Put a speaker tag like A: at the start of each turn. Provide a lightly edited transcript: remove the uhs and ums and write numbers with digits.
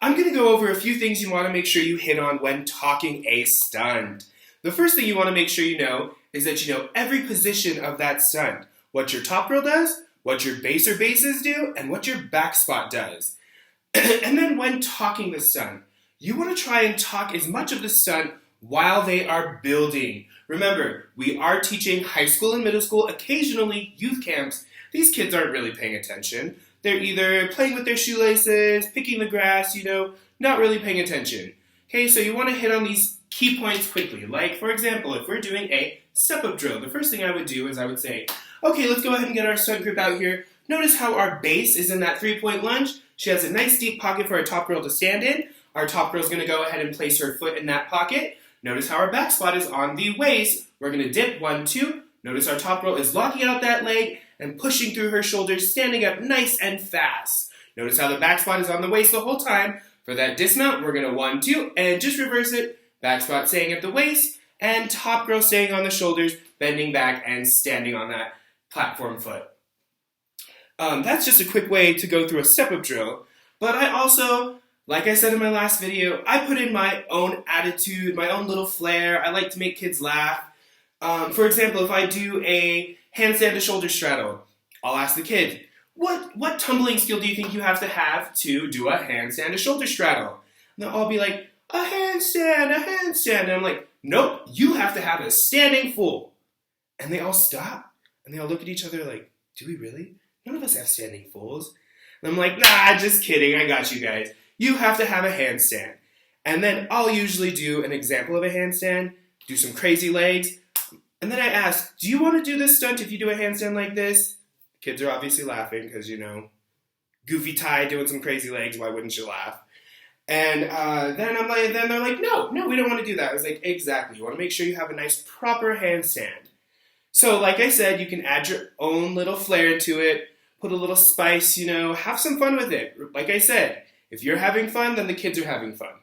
A: I'm going to go over a few things you want to make sure you hit on when talking a stunt. The first thing you want to make sure you know is that you know every position of that stunt. What your top roll does, what your base or bases do, and what your back spot does. And then when talking the stunt, you want to try and talk as much of the stunt while they are building. Remember, we are teaching high school and middle school, occasionally youth camps. These kids aren't really paying attention. They're either playing with their shoelaces, picking the grass, not really paying attention. Okay, so you want to hit on these key points quickly. Like, for example, if we're doing a step-up drill, the first thing I would do is I would say, okay, let's go ahead and get our stunt group out here. Notice how our base is in that three-point lunge. She has a nice deep pocket for our top girl to stand in. Our top girl is going to go ahead and place her foot in that pocket. Notice how our back spot is on the waist. We're going to dip, 1, 2. Notice our top girl is locking out that leg and pushing through her shoulders, standing up nice and fast. Notice how the back spot is on the waist the whole time. For that dismount, we're going to 1, 2, and just reverse it. Back spot staying at the waist, and top girl staying on the shoulders, bending back and standing on that platform foot. That's just a quick way to go through a step-up drill. But I also, like I said in my last video, I put in my own attitude, my own little flair. I like to make kids laugh. For example, if I do a handstand to shoulder straddle, I'll ask the kid, what tumbling skill do you think you have to do a handstand to shoulder straddle? And they'll all be like, a handstand. And I'm like, nope, you have to have a standing full. And they all stop, and they all look at each other like, do we really? None of us have standing fulls. And I'm like, nah, just kidding, I got you guys. You have to have a handstand. And then I'll usually do an example of a handstand, do some crazy legs, and then I ask, do you want to do this stunt if you do a handstand like this? Kids are obviously laughing because, goofy Ty doing some crazy legs, why wouldn't you laugh? And then they're like, no, we don't want to do that. I was like, exactly, you want to make sure you have a nice proper handstand. So like I said, you can add your own little flair into it, put a little spice, have some fun with it. Like I said, if you're having fun, then the kids are having fun.